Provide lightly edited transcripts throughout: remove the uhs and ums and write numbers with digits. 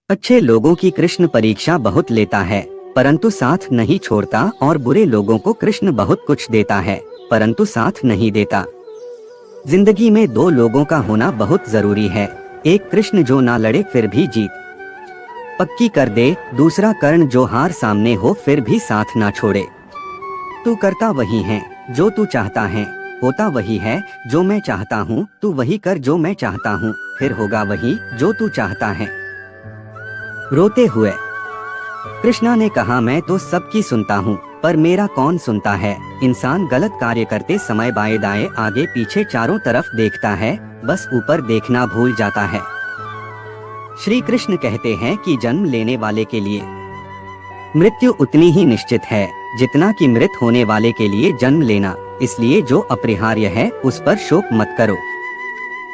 अच्छे लोगों की कृष्ण परीक्षा बहुत लेता है परंतु साथ नहीं छोड़ता, और बुरे लोगों को कृष्ण बहुत कुछ देता है परंतु साथ नहीं देता। जिंदगी में दो लोगों का होना बहुत जरूरी है, एक कृष्ण जो ना लड़े फिर भी जीत पक्की कर दे, दूसरा कर्ण जो हार सामने हो फिर भी साथ ना छोड़े। तू करता वही है जो तू चाहता है, होता वही है जो मैं चाहता हूँ, तू वही कर जो मैं चाहता हूँ, फिर होगा वही जो तू चाहता है। रोते हुए कृष्णा ने कहा, मैं तो सबकी सुनता हूँ पर मेरा कौन सुनता है। इंसान गलत कार्य करते समय बाएं दाएं आगे पीछे चारों तरफ देखता है, बस ऊपर देखना भूल जाता है। श्री कृष्ण कहते हैं कि जन्म लेने वाले के लिए मृत्यु उतनी ही निश्चित है जितना कि मृत होने वाले के लिए जन्म लेना, इसलिए जो अपरिहार्य है उस पर शोक मत करो।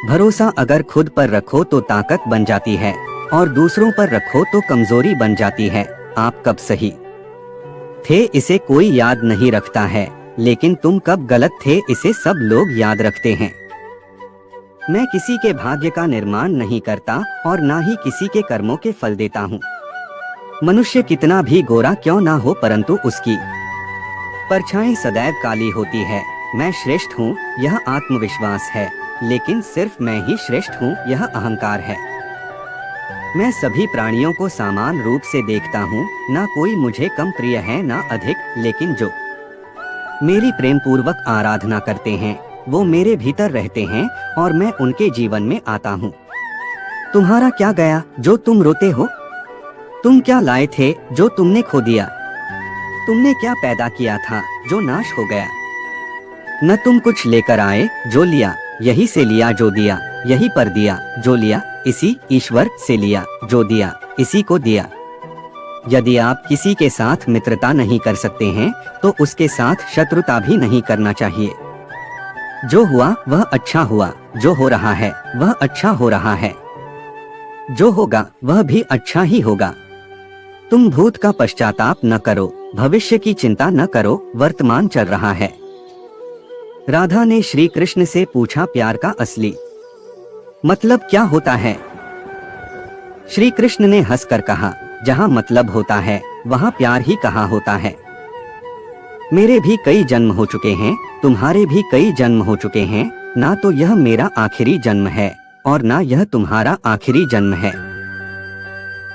भरोसा अगर खुद पर रखो तो ताकत बन जाती है और दूसरों पर रखो तो कमजोरी बन जाती है। आप कब सही थे इसे कोई याद नहीं रखता है, लेकिन तुम कब गलत थे इसे सब लोग याद रखते हैं। मैं किसी के भाग्य का निर्माण नहीं करता और ना ही किसी के कर्मों के फल देता हूँ। मनुष्य कितना भी गोरा क्यों ना हो परंतु उसकी परछाई सदैव काली होती है। मैं श्रेष्ठ हूँ यह आत्मविश्वास है, लेकिन सिर्फ मैं ही श्रेष्ठ हूँ यह अहंकार है। मैं सभी प्राणियों को समान रूप से देखता हूँ, ना कोई मुझे कम प्रिय है ना अधिक, लेकिन जो मेरी प्रेम पूर्वक आराधना करते हैं वो मेरे भीतर रहते हैं और मैं उनके जीवन में आता हूँ। तुम्हारा क्या गया जो तुम रोते हो? तुम क्या लाए थे जो तुमने खो दिया? तुमने क्या पैदा किया था जो नाश हो गया? न तुम कुछ लेकर आए जो लिया, यही से लिया जो दिया, यही पर दिया जो लिया, इसी ईश्वर से लिया जो दिया, इसी को दिया। यदि आप किसी के साथ मित्रता नहीं कर सकते हैं तो उसके साथ शत्रुता भी नहीं करना चाहिए। जो हुआ वह अच्छा हुआ, जो हो रहा है वह अच्छा हो रहा है, जो होगा वह भी अच्छा ही होगा। तुम भूत का पश्चाताप न करो, भविष्य की चिंता न करो, वर्तमान चल रहा है। राधा ने श्री कृष्ण से पूछा, प्यार का असली मतलब क्या होता है? श्री कृष्ण ने हंसकर कहा, जहाँ मतलब होता है वहाँ प्यार ही कहाँ होता है। मेरे भी कई जन्म हो चुके हैं, तुम्हारे भी कई जन्म हो चुके हैं, ना तो यह मेरा आखिरी जन्म है और ना यह तुम्हारा आखिरी जन्म है।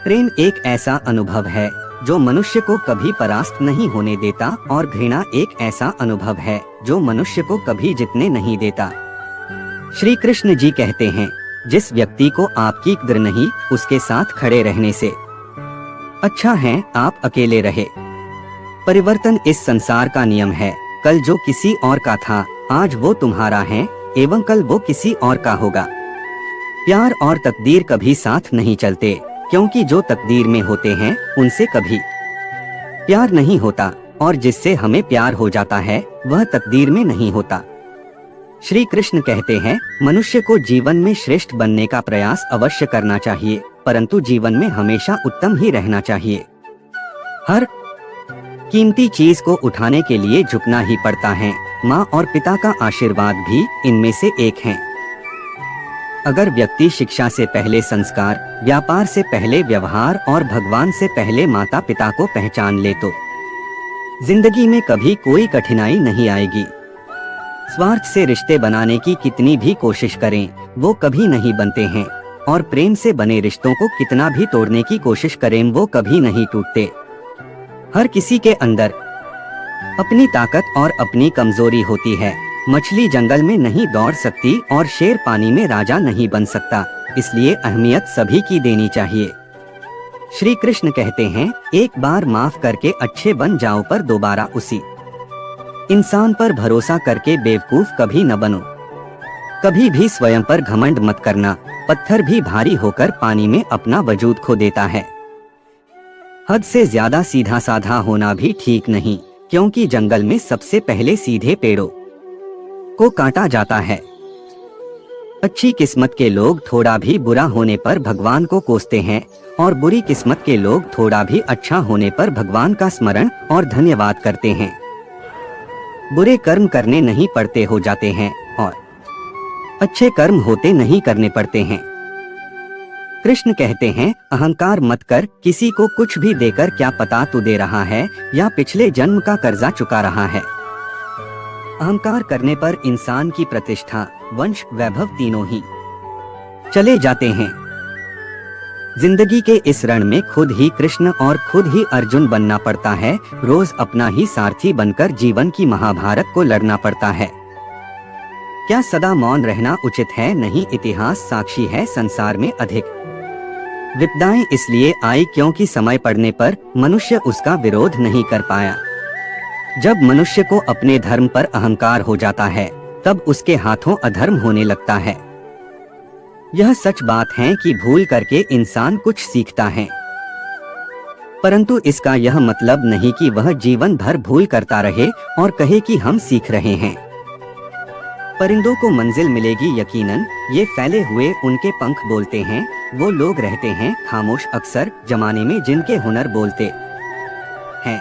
प्रेम एक ऐसा अनुभव है जो मनुष्य को कभी परास्त नहीं होने देता और घृणा एक ऐसा अनुभव है जो मनुष्य को कभी जीतने नहीं देता। श्री कृष्ण जी कहते हैं, जिस व्यक्ति को आपकी कदर नहीं उसके साथ खड़े रहने से अच्छा है आप अकेले रहे। परिवर्तन इस संसार का नियम है, कल जो किसी और का था आज वो तुम्हारा है एवं कल वो किसी और का होगा। प्यार और तकदीर कभी साथ नहीं चलते, क्योंकि जो तकदीर में होते हैं उनसे कभी प्यार नहीं होता और जिससे हमें प्यार हो जाता है वह तकदीर में नहीं होता। श्री कृष्ण कहते हैं, मनुष्य को जीवन में श्रेष्ठ बनने का प्रयास अवश्य करना चाहिए, परंतु जीवन में हमेशा उत्तम ही रहना चाहिए। हर कीमती चीज को उठाने के लिए झुकना ही पड़ता है। माँ और पिता का आशीर्वाद भी इनमें से एक है। अगर व्यक्ति शिक्षा से पहले संस्कार, व्यापार से पहले व्यवहार और भगवान से पहले माता पिता को पहचान ले तो जिंदगी में कभी कोई कठिनाई नहीं आएगी। स्वार्थ से रिश्ते बनाने की कितनी भी कोशिश करें वो कभी नहीं बनते हैं, और प्रेम से बने रिश्तों को कितना भी तोड़ने की कोशिश करें वो कभी नहीं टूटते। हर किसी के अंदर अपनी ताकत और अपनी कमजोरी होती है। मछली जंगल में नहीं दौड़ सकती और शेर पानी में राजा नहीं बन सकता, इसलिए अहमियत सभी की देनी चाहिए। श्री कृष्ण कहते हैं, एक बार माफ करके अच्छे बन जाओ पर दोबारा उसी इंसान पर भरोसा करके बेवकूफ कभी न बनो। कभी भी स्वयं पर घमंड मत करना, पत्थर भी भारी होकर पानी में अपना वजूद खो देता है। हद से ज्यादा सीधा साधा होना भी ठीक नहीं, क्योंकि जंगल में सबसे पहले सीधे पेड़ों को काटा जाता है। अच्छी किस्मत के लोग थोड़ा भी बुरा होने पर भगवान को कोसते हैं और बुरी किस्मत के लोग थोड़ा भी अच्छा होने पर भगवान का स्मरण और धन्यवाद करते हैं। बुरे कर्म करने नहीं पड़ते हो जाते हैं और अच्छे कर्म होते नहीं करने पड़ते हैं। कृष्ण कहते हैं, अहंकार मत कर, किसी को कुछ भी देकर क्या पता तू दे रहा है या पिछले जन्म का कर्जा चुका रहा है। अहंकार करने पर इंसान की प्रतिष्ठा, वंश, वैभव तीनों ही चले जाते हैं। जिंदगी के इस रण में खुद ही कृष्ण और खुद ही अर्जुन बनना पड़ता है। रोज अपना ही सारथी बनकर जीवन की महाभारत को लड़ना पड़ता है। क्या सदा मौन रहना उचित है? नहीं, इतिहास साक्षी है, संसार में अधिक विपदाएं इसलिए आई क्योंकि समय पड़ने पर मनुष्य उसका विरोध नहीं कर पाया। जब मनुष्य को अपने धर्म पर अहंकार हो जाता है, तब उसके हाथों अधर्म होने लगता है। यह सच बात है कि भूल करके इंसान कुछ सीखता है, परंतु इसका यह मतलब नहीं कि वह जीवन भर भूल करता रहे और कहे कि हम सीख रहे हैं। परिंदों को मंजिल मिलेगी यकीनन, ये फैले हुए उनके पंख बोलते हैं। वो लोग रहते हैं खामोश अक्सर जमाने में जिनके हुनर बोलते हैं।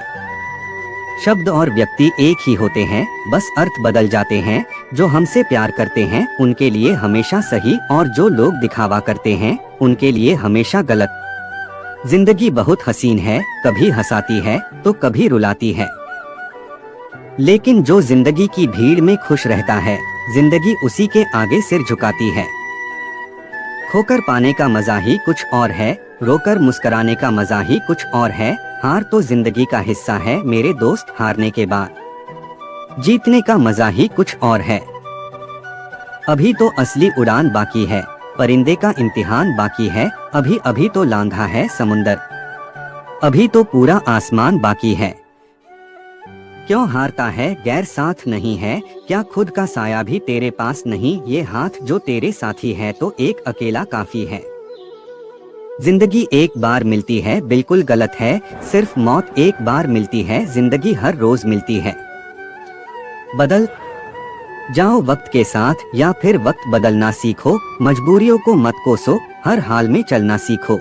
शब्द और व्यक्ति एक ही होते हैं, बस अर्थ बदल जाते हैं। जो हमसे प्यार करते हैं उनके लिए हमेशा सही, और जो लोग दिखावा करते हैं उनके लिए हमेशा गलत। जिंदगी बहुत हसीन है, कभी हंसाती है तो कभी रुलाती है, लेकिन जो जिंदगी की भीड़ में खुश रहता है, जिंदगी उसी के आगे सिर झुकाती है। खोकर पाने का मजा ही कुछ और है, रोकर मुस्कुराने का मजा ही कुछ और है। हार तो जिंदगी का हिस्सा है मेरे दोस्त, हारने के बाद जीतने का मजा ही कुछ और है। अभी तो असली उड़ान बाकी है, परिंदे का इम्तिहान बाकी है। अभी अभी तो लांघा है समुंदर, अभी तो पूरा आसमान बाकी है। क्यों हारता है? गैर साथ नहीं है क्या? खुद का साया भी तेरे पास नहीं। ये हाथ जो तेरे साथी है तो एक अकेला काफी है। जिंदगी एक बार मिलती है, बिल्कुल गलत है। सिर्फ मौत एक बार मिलती है, जिंदगी हर रोज मिलती है। बदल जाओ वक्त के साथ या फिर वक्त बदलना सीखो। मजबूरियों को मत कोसो, हर हाल में चलना सीखो।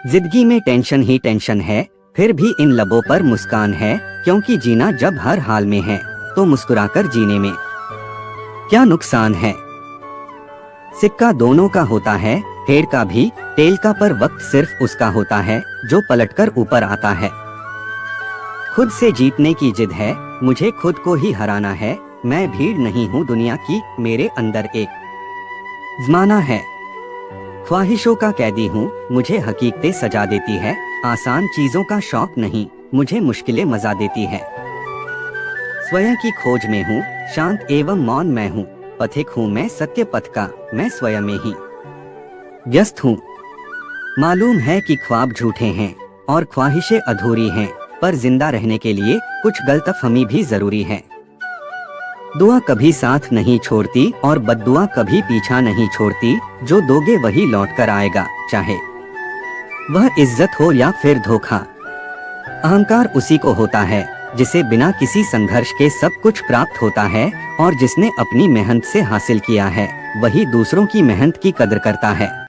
जिंदगी में टेंशन ही टेंशन है, फिर भी इन लबों पर मुस्कान है। क्योंकि जीना जब हर हाल में है, तो मुस्कुराकर जीने में क्या नुकसान है। सिक्का दोनों का होता है, हेर का भी, टेल का, पर वक्त सिर्फ उसका होता है जो पलटकर ऊपर आता है। खुद से जीतने की जिद है, मुझे खुद को ही हराना है। मैं भीड़ नहीं हूँ दुनिया की, मेरे अंदर एक ज़माना है। ख्वाहिशों का कैदी हूँ, मुझे हकीकतें सजा देती है। आसान चीजों का शौक नहीं, मुझे मुश्किलें मजा देती है। स्वयं की खोज में हूँ, शांत एवं मौन मैं हूँ। पथिक हूँ मैं सत्य पथ का, मैं स्वयं में ही व्यस्त हूँ। मालूम है कि ख्वाब झूठे हैं और ख्वाहिशें अधूरी हैं, पर जिंदा रहने के लिए कुछ गलतफहमी भी जरूरी है। दुआ कभी साथ नहीं छोड़ती और बद्दुआ कभी पीछा नहीं छोड़ती। जो दोगे वही लौट कर आएगा, चाहे वह इज्जत हो या फिर धोखा। अहंकार उसी को होता है जिसे बिना किसी संघर्ष के सब कुछ प्राप्त होता है, और जिसने अपनी मेहनत से हासिल किया है वही दूसरों की मेहनत की कदर करता है।